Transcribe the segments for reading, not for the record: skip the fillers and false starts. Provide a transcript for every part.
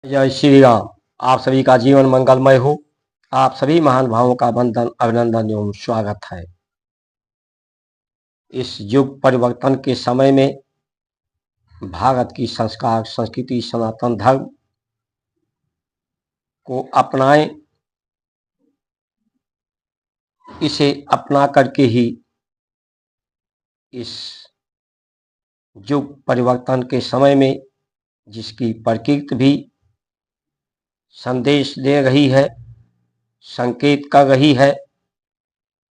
जय श्री राम। आप सभी का जीवन मंगलमय हो। आप सभी महान भावों का वंदन, अभिनंदन एवं स्वागत है। इस युग परिवर्तन के समय में भारत की संस्कार, संस्कृति, सनातन धर्म को अपनाएं। इसे अपना करके ही इस युग परिवर्तन के समय में जिसकी प्रकृति भी संदेश दे रही है, संकेत कर रही है,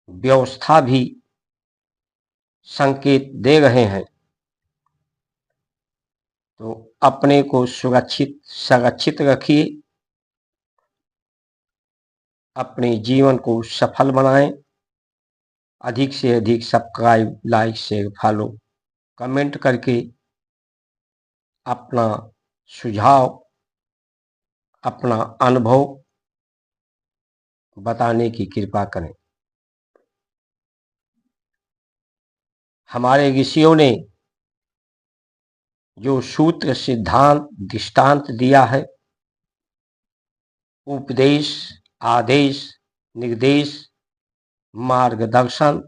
व्यवस्था भी संकेत दे रहे हैं, तो अपने को सुरक्षित संरक्षित रखिए, अपने जीवन को सफल बनाएं। अधिक से अधिक subscribe, like, share, follow, comment करके अपना सुझाव, अपना अनुभव बताने की कृपा करें। हमारे ऋषियों ने जो सूत्र, सिद्धांत, दृष्टांत दिया है, उपदेश, आदेश, निर्देश, मार्गदर्शन,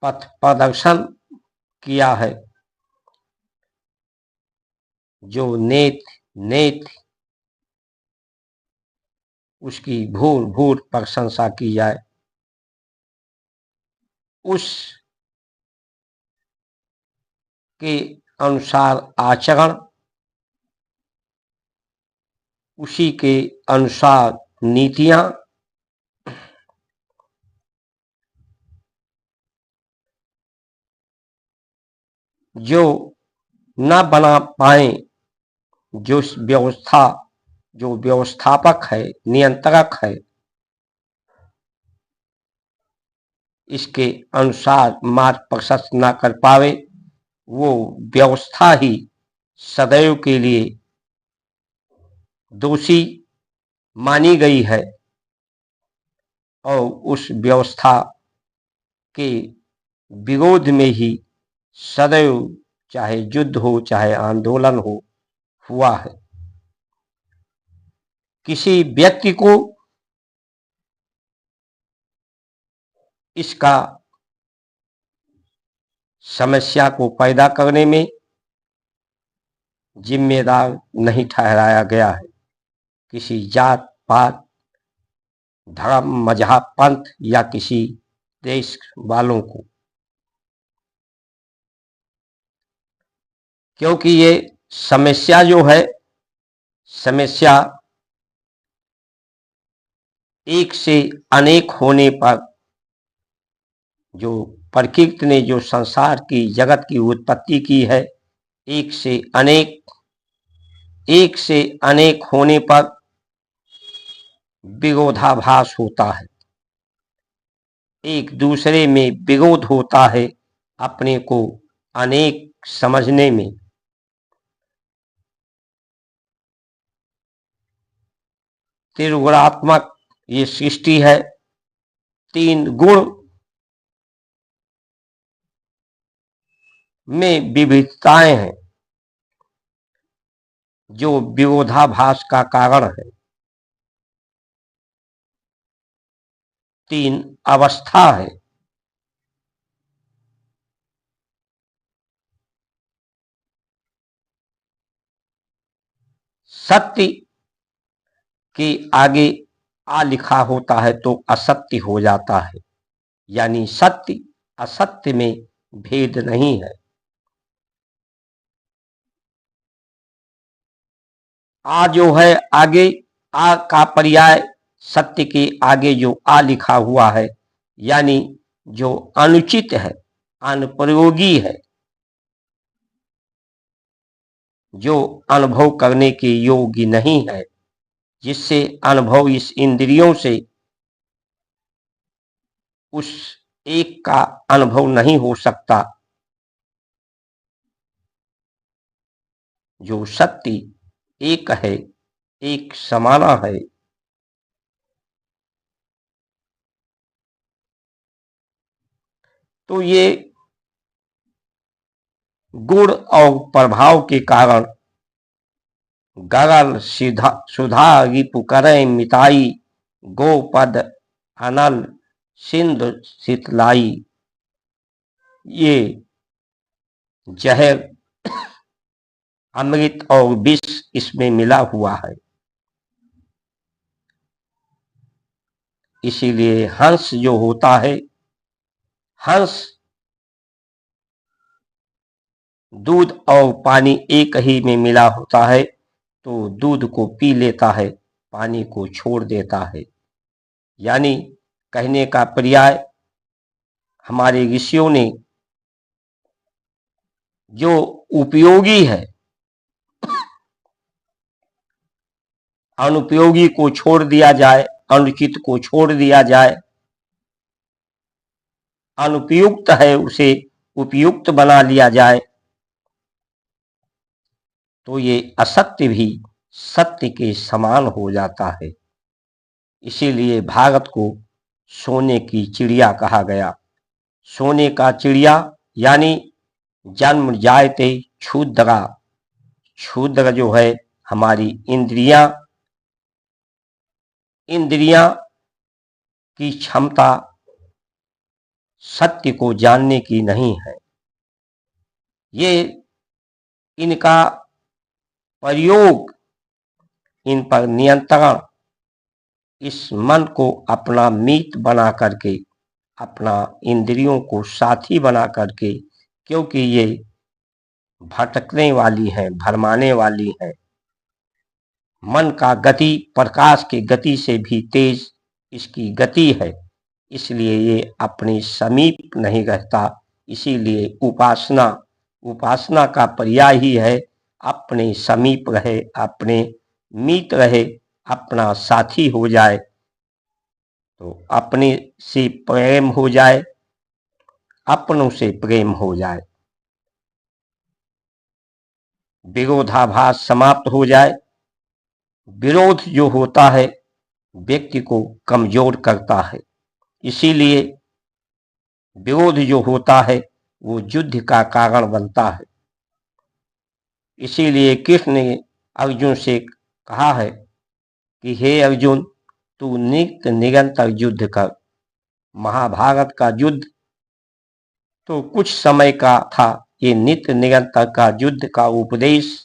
पथ प्रदर्शन किया है, जो नेत उसकी भूल भूल प्रशंसा की जाए, उस के अनुसार आचरण, उसी के अनुसार नीतियां, जो न बना पाए, जो व्यवस्थापक है, नियंत्रक है, इसके अनुसार मार्ग प्रशस्त न कर पावे, वो व्यवस्था ही सदैव के लिए दोषी मानी गई है और उस व्यवस्था के विरोध में ही सदैव, चाहे युद्ध हो, चाहे आंदोलन हो, हुआ है। किसी व्यक्ति को इसका समस्या को पैदा करने में जिम्मेदार नहीं ठहराया गया है, किसी जात पात, धर्म, मजहब, पंथ या किसी देश वालों को, क्योंकि ये समस्या जो है, समस्या एक से अनेक होने पर, जो प्रकृति ने जो संसार की, जगत की उत्पत्ति की है, एक से अनेक होने पर विरोधाभास होता है, एक दूसरे में विरोध होता है, अपने को अनेक समझने में। त्रिगुणात्मक ये सृष्टि है, तीन गुण में विविधताएं हैं, जो विरोधाभास का कारण है। तीन अवस्था है, सत्य के आगे आ लिखा होता है तो असत्य हो जाता है, यानी सत्य असत्य में भेद नहीं है। आ जो है आगे, आ का पर्याय सत्य के आगे जो आ लिखा हुआ है, यानी जो अनुचित है, अनुपयोगी है, जो अनुभव करने के योग्य नहीं है, जिससे अनुभव इस इंद्रियों से उस एक का अनुभव नहीं हो सकता, जो सत्य एक है, एक समाना है। तो ये गुण और प्रभाव के कारण गरल सुधा रिपु करय मिताई, गोपद अनल सिंधु शीतलाई। ये जहर, अमृत और विष इसमें मिला हुआ है। इसीलिए हंस जो होता है, हंस दूध और पानी एक ही में मिला होता है, तो दूध को पी लेता है, पानी को छोड़ देता है। यानी कहने का पर्याय, हमारे ऋषियों ने जो उपयोगी है, अनुपयोगी को छोड़ दिया जाए, अनुचित को छोड़ दिया जाए, अनुपयुक्त है उसे उपयुक्त बना लिया जाए, तो ये असत्य भी सत्य के समान हो जाता है। इसीलिए भारत को सोने की चिड़िया कहा गया। सोने का चिड़िया यानी जन्म जायते क्षुद्रा। क्षुद्र जो है हमारी इंद्रियां, इंद्रियां की क्षमता सत्य को जानने की नहीं है। ये इनका प्रयोग, इन पर नियंत्रण, इस मन को अपना मीत बना करके, अपना इंद्रियों को साथी बना करके, क्योंकि ये भटकने वाली है, भरमाने वाली है। मन का गति प्रकाश की गति से भी तेज इसकी गति है, इसलिए ये अपने समीप नहीं रहता। इसीलिए उपासना, उपासना का पर्याय ही है अपने समीप रहे, अपने मीत रहे, अपना साथी हो जाए, तो अपने से प्रेम हो जाए, अपनों से प्रेम हो जाए, विरोधाभास समाप्त हो जाए। विरोध जो होता है व्यक्ति को कमजोर करता है, इसीलिए विरोध जो होता है वो युद्ध का कारण बनता है। इसीलिए कृष्ण ने अर्जुन से कहा है कि हे अर्जुन, तू नित्य निरंतर युद्ध कर। महाभारत का युद्ध तो कुछ समय का था, ये नित्य निरंतर का युद्ध का उपदेश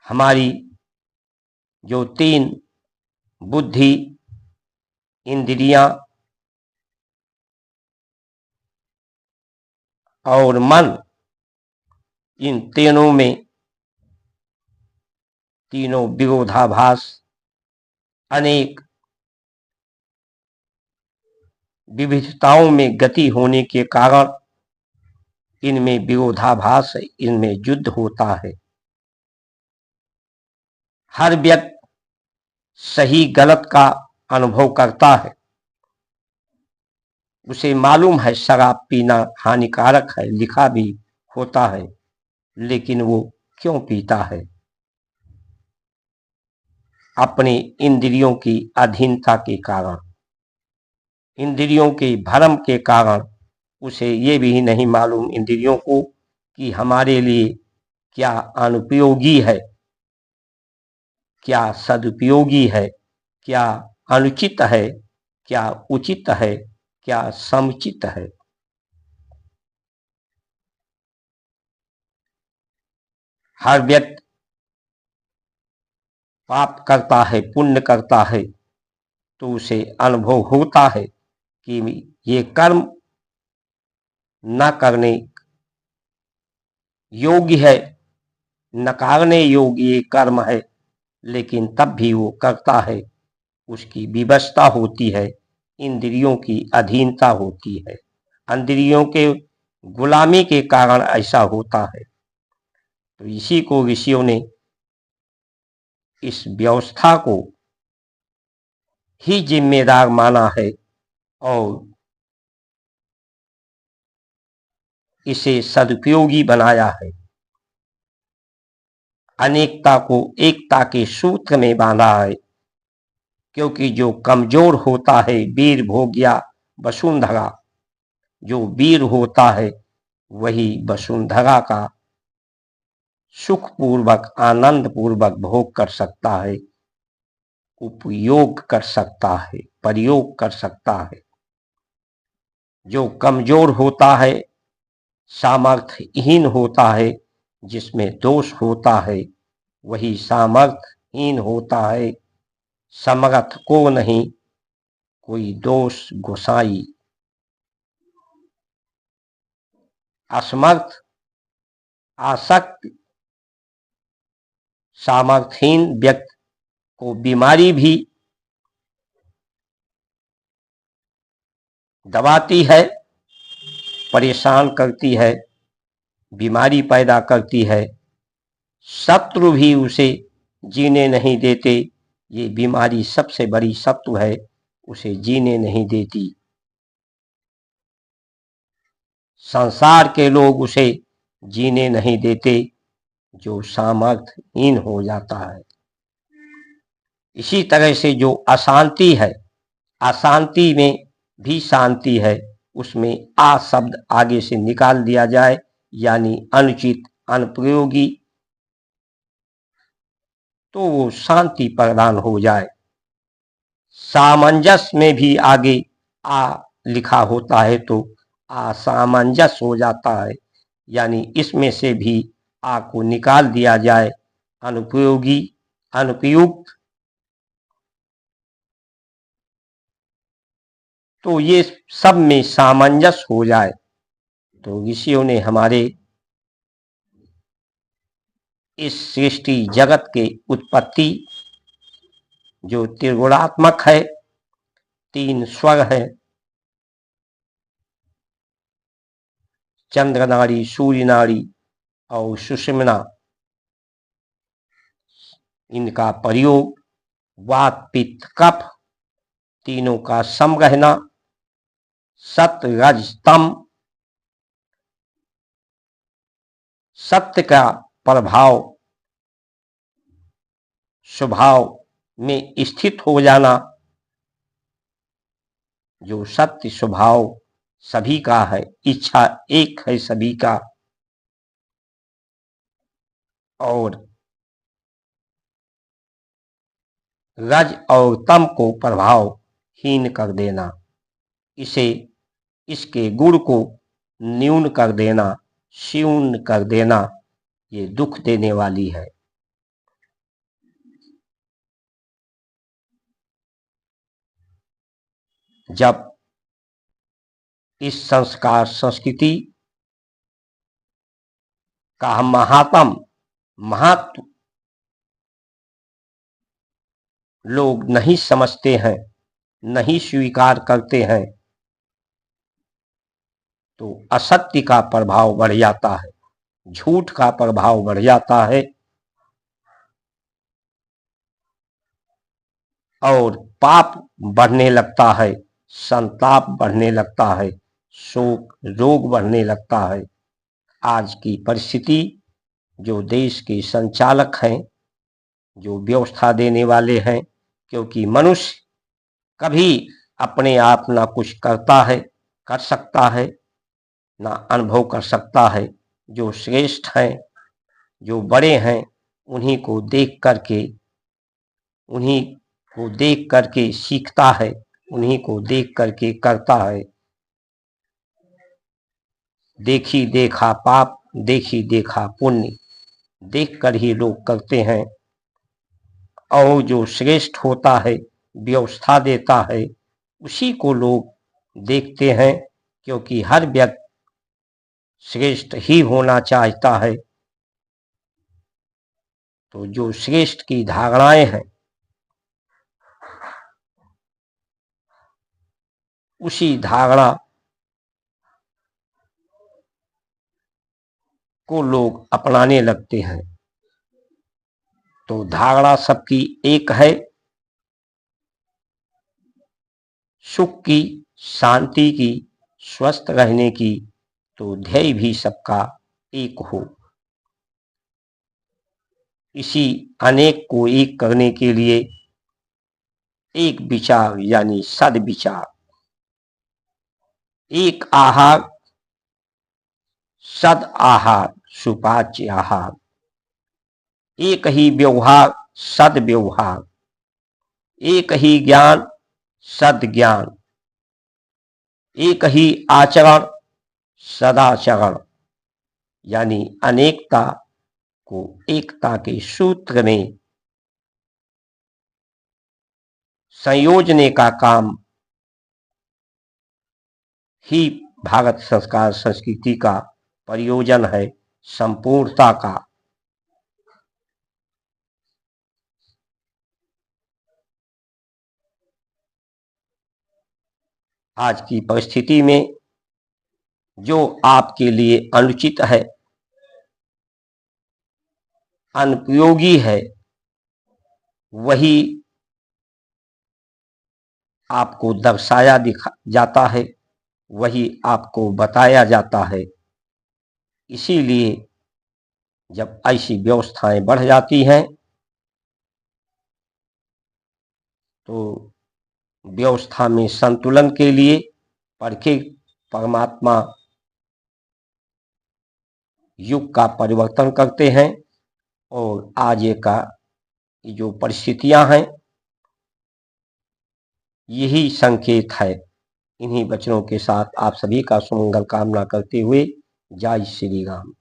हमारी जो तीन बुद्धि, इंद्रियां और मन, इन तीनों में, तीनों विरोधाभास, अनेक विविधताओं में गति होने के कारण इनमें विरोधाभास है, इनमें युद्ध होता है। हर व्यक्ति सही गलत का अनुभव करता है। उसे मालूम है शराब पीना हानिकारक है, लिखा भी होता है, लेकिन वो क्यों पीता है? अपने इंद्रियों की अधीनता के कारण, इंद्रियों के भ्रम के कारण उसे ये भी नहीं मालूम इंद्रियों को कि हमारे लिए क्या अनुपयोगी है, क्या सदुपयोगी है, क्या अनुचित है, क्या उचित है, क्या समुचित है। हर व्यक्ति पाप करता है, पुण्य करता है, तो उसे अनुभव होता है कि ये कर्म न करने योग्य है, नकारने योग्य ये कर्म है, लेकिन तब भी वो करता है। उसकी विवशता होती है, इंद्रियों की अधीनता होती है, इंद्रियों के गुलामी के कारण ऐसा होता है। तो इसी को ऋषियों ने इस व्यवस्था को ही जिम्मेदार माना है और इसे सदुपयोगी बनाया है। अनेकता को एकता के सूत्र में बांधा है, क्योंकि जो कमजोर होता है, वीर भोग्या वसुंधरा, जो वीर होता है वही वसुंधरा का सुखपूर्वक आनंद पूर्वक भोग कर सकता है, उपयोग कर सकता है, प्रयोग कर सकता है। जो कमजोर होता है, सामर्थ्यहीन होता है, जिसमें दोष होता है, वही सामर्थ्यहीन होता है। समर्थ को नहीं कोई दोष गोसाई। असमर्थ, आसक्त, सामर्थ्यहीन व्यक्ति को बीमारी भी दबाती है, परेशान करती है, बीमारी पैदा करती है। शत्रु भी उसे जीने नहीं देते। ये बीमारी सबसे बड़ी शत्रु है, उसे जीने नहीं देती। संसार के लोग उसे जीने नहीं देते, जो सामर्थ्यहीन हो जाता है। इसी तरह से जो अशांति है, अशांति में भी शांति है, उसमें आ शब्द आगे से निकाल दिया जाए, यानी अनुचित, अनुपयोगी, तो वो शांति प्रदान हो जाए। सामंजस्य में भी आगे आ लिखा होता है तो असामंजस्य हो जाता है, यानी इसमें से भी आ को निकाल दिया जाए। अनुपयोगी, अनुपयुक्त, तो ये सब में सामंजस्य हो जाए। तो ऋषियों ने हमारे इस सृष्टि जगत के उत्पत्ति, जो त्रिगुणात्मक है, तीन स्वर है, चंद्र नाड़ी, सूर्य नाड़ी और सुषुम्ना, इनका प्रयोग वात पित्त कफ तीनों का सम रहना, सत्य रज तम, सत्य का प्रभाव स्वभाव में स्थित हो जाना। जो सत्य स्वभाव सभी का है, इच्छा एक है सभी का, और रज और तम को प्रभावहीन कर देना, इसे, इसके गुण को न्यून कर देना, शून्य कर देना, ये दुख देने वाली है। जब इस संस्कार संस्कृति का महत्व लोग नहीं समझते हैं, नहीं स्वीकार करते हैं, तो असत्य का प्रभाव बढ़ जाता है, झूठ का प्रभाव बढ़ जाता है, और पाप बढ़ने लगता है, संताप बढ़ने लगता है, शोक रोग बढ़ने लगता है। आज की परिस्थिति, जो देश के संचालक हैं, जो व्यवस्था देने वाले हैं, क्योंकि मनुष्य कभी अपने आप ना कुछ करता है, कर सकता है, ना अनुभव कर सकता है। जो श्रेष्ठ हैं, जो बड़े हैं, उन्हीं को देख करके सीखता है, उन्हीं को देख करके करता है। देखी देखा पाप, देखी देखा पुण्य, देख कर ही लोग करते हैं। और जो श्रेष्ठ होता है, व्यवस्था देता है, उसी को लोग देखते हैं, क्योंकि हर व्यक्ति श्रेष्ठ ही होना चाहता है। तो जो श्रेष्ठ की धारणाएं हैं, उसी धारणा को लोग अपनाने लगते हैं। तो धारणा सबकी एक है, सुख की, शांति की, स्वस्थ रहने की, तो ध्येय भी सबका एक हो। इसी अनेक को एक करने के लिए एक विचार, यानी सद्विचार, एक आहार, सद आहार, सुपाच्य आहार, एक ही व्यवहार सद्व्यवहार, एक ही ज्ञान सद्ज्ञान, एक ही आचरण सदाचरण, यानी अनेकता को एकता के सूत्र में संयोजने का काम ही भारत संस्कार संस्कृति का प्रयोजन है, संपूर्णता का। आज की परिस्थिति में जो आपके लिए अनुचित है, अनुपयोगी है, वही आपको दर्शाया जाता है, वही आपको बताया जाता है। इसीलिए जब ऐसी व्यवस्थाएं बढ़ जाती हैं तो व्यवस्था में संतुलन के लिए परखे परमात्मा युग का परिवर्तन करते हैं और आज का जो परिस्थितियां हैं यही संकेत है। इन्हीं वचनों के साथ आप सभी का सुमंगल कामना करते हुए जय श्री राम।